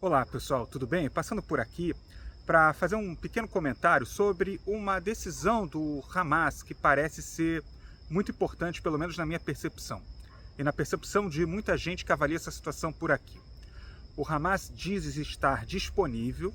Olá pessoal, tudo bem? Passando por aqui para fazer um pequeno comentário sobre uma decisão do Hamas que parece ser muito importante, pelo menos na minha percepção, e na percepção de muita gente que avalia essa situação por aqui. O Hamas diz estar disponível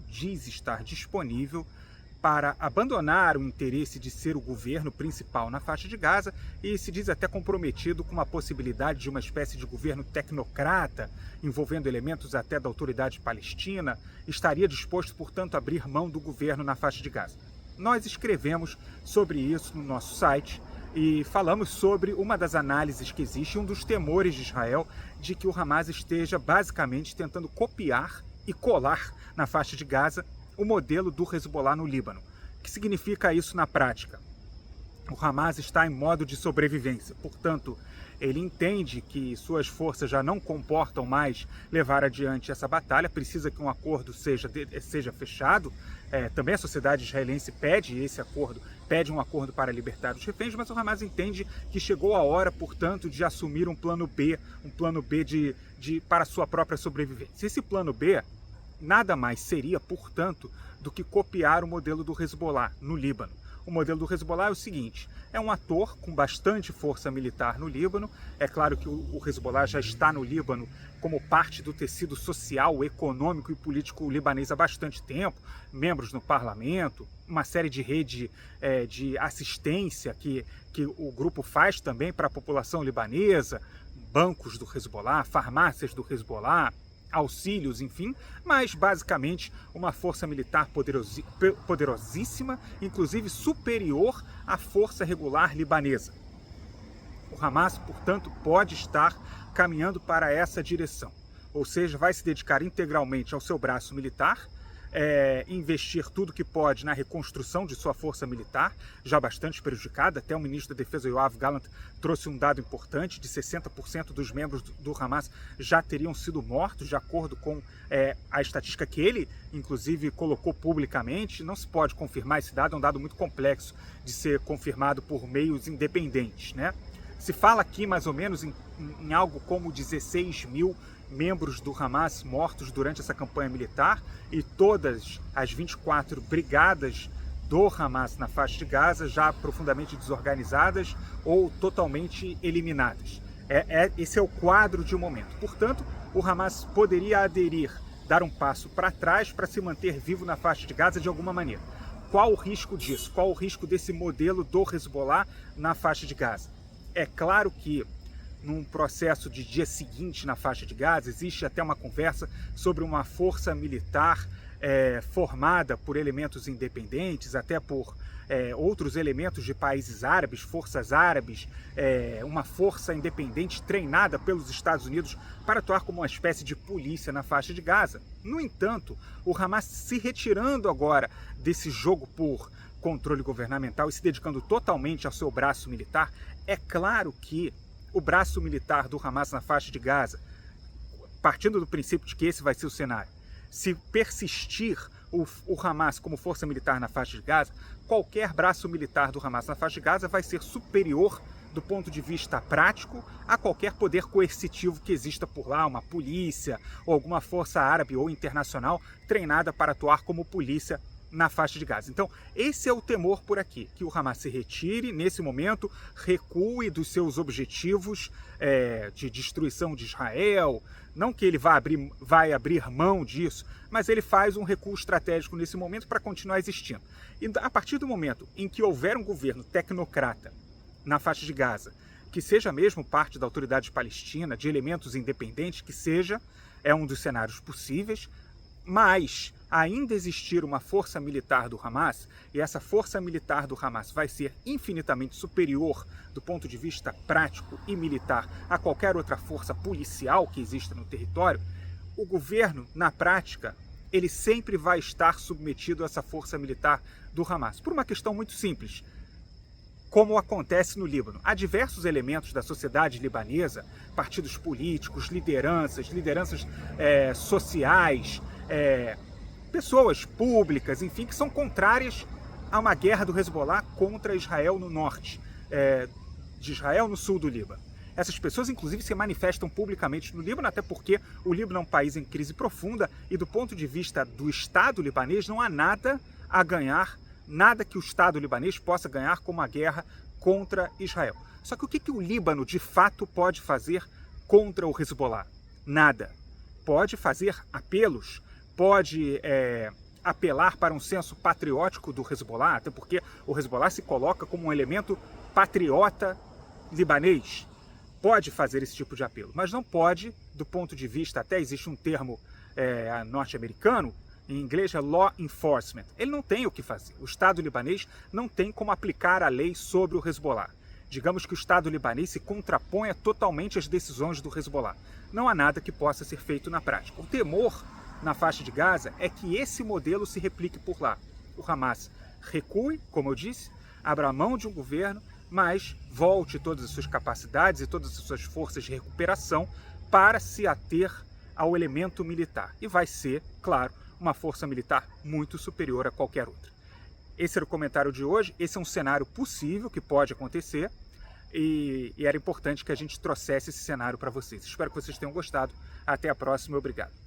para abandonar o interesse de ser o governo principal na faixa de Gaza e se diz até comprometido com a possibilidade de uma espécie de governo tecnocrata, envolvendo elementos até da autoridade palestina, estaria disposto, portanto, a abrir mão do governo na faixa de Gaza. Nós escrevemos sobre isso no nosso site e falamos sobre uma das análises que existe, um dos temores de Israel, de que o Hamas esteja basicamente tentando copiar e colar na faixa de Gaza o modelo do Hezbollah no Líbano. O que significa isso na prática? O Hamas está em modo de sobrevivência, portanto, ele entende que suas forças já não comportam mais levar adiante essa batalha, precisa que um acordo seja fechado. Também a sociedade israelense pede esse acordo, pede um acordo para libertar os reféns, mas o Hamas entende que chegou a hora, portanto, de assumir um plano B para sua própria sobrevivência. Esse plano B nada mais seria, portanto, do que copiar o modelo do Hezbollah no Líbano. O modelo do Hezbollah é o seguinte: é um ator com bastante força militar no Líbano. É claro que o Hezbollah já está no Líbano como parte do tecido social, econômico e político libanês há bastante tempo, membros no parlamento, uma série de rede de assistência que o grupo faz também para a população libanesa, bancos do Hezbollah, farmácias do Hezbollah, auxílios, enfim, mas basicamente uma força militar poderosíssima, inclusive superior à força regular libanesa. O Hamas, portanto, pode estar caminhando para essa direção, ou seja, vai se dedicar integralmente ao seu braço militar, investir tudo que pode na reconstrução de sua força militar, já bastante prejudicada. Até o ministro da Defesa, Yoav Gallant, trouxe um dado importante: de 60% dos membros do Hamas já teriam sido mortos, de acordo com a estatística que ele, inclusive, colocou publicamente. Não se pode confirmar esse dado, é um dado muito complexo de ser confirmado por meios independentes, né? Se fala aqui mais ou menos em algo como 16 mil membros do Hamas mortos durante essa campanha militar, e todas as 24 brigadas do Hamas na faixa de Gaza já profundamente desorganizadas ou totalmente eliminadas. Esse é o quadro de um momento. Portanto, o Hamas poderia dar um passo para trás para se manter vivo na faixa de Gaza de alguma maneira. Qual o risco disso? Qual o risco desse modelo do Hezbollah na faixa de Gaza? É claro que num processo de dia seguinte na faixa de Gaza, existe até uma conversa sobre uma força militar formada por elementos independentes, até por outros elementos de países árabes, forças árabes, uma força independente treinada pelos Estados Unidos para atuar como uma espécie de polícia na faixa de Gaza. No entanto, o Hamas se retirando agora desse jogo por controle governamental e se dedicando totalmente ao seu braço militar, é claro que o braço militar do Hamas na faixa de Gaza, partindo do princípio de que esse vai ser o cenário, se persistir o Hamas como força militar na faixa de Gaza, qualquer braço militar do Hamas na faixa de Gaza vai ser superior do ponto de vista prático a qualquer poder coercitivo que exista por lá, uma polícia ou alguma força árabe ou internacional treinada para atuar como polícia na faixa de Gaza. Então, esse é o temor por aqui, que o Hamas se retire, nesse momento, recue dos seus objetivos de destruição de Israel. Não que ele vai abrir mão disso, mas ele faz um recuo estratégico nesse momento para continuar existindo. E a partir do momento em que houver um governo tecnocrata na faixa de Gaza, que seja mesmo parte da autoridade palestina, de elementos independentes, que seja, é um dos cenários possíveis, mas ainda existir uma força militar do Hamas, e essa força militar do Hamas vai ser infinitamente superior do ponto de vista prático e militar a qualquer outra força policial que exista no território, o governo, na prática, ele sempre vai estar submetido a essa força militar do Hamas, por uma questão muito simples. Como acontece no Líbano, há diversos elementos da sociedade libanesa, partidos políticos, lideranças sociais, pessoas públicas, enfim, que são contrárias a uma guerra do Hezbollah contra Israel no norte, de Israel no sul do Líbano. Essas pessoas, inclusive, se manifestam publicamente no Líbano, até porque o Líbano é um país em crise profunda e, do ponto de vista do Estado libanês, não há nada a ganhar, nada que o Estado libanês possa ganhar com uma guerra contra Israel. Só que o que o Líbano, de fato, pode fazer contra o Hezbollah? Nada. Pode fazer apelos, pode apelar para um senso patriótico do Hezbollah, até porque o Hezbollah se coloca como um elemento patriota libanês. Pode fazer esse tipo de apelo, mas não pode, do ponto de vista, até existe um termo norte-americano, em inglês é law enforcement. Ele não tem o que fazer. O Estado libanês não tem como aplicar a lei sobre o Hezbollah. Digamos que o Estado libanês se contraponha totalmente às decisões do Hezbollah. Não há nada que possa ser feito na prática. O temor na faixa de Gaza é que esse modelo se replique por lá. O Hamas recue, como eu disse, abra mão de um governo, mas volte todas as suas capacidades e todas as suas forças de recuperação para se ater ao elemento militar. E vai ser, claro, uma força militar muito superior a qualquer outra. Esse era o comentário de hoje. Esse é um cenário possível que pode acontecer e era importante que a gente trouxesse esse cenário para vocês. Espero que vocês tenham gostado. Até a próxima. Obrigado.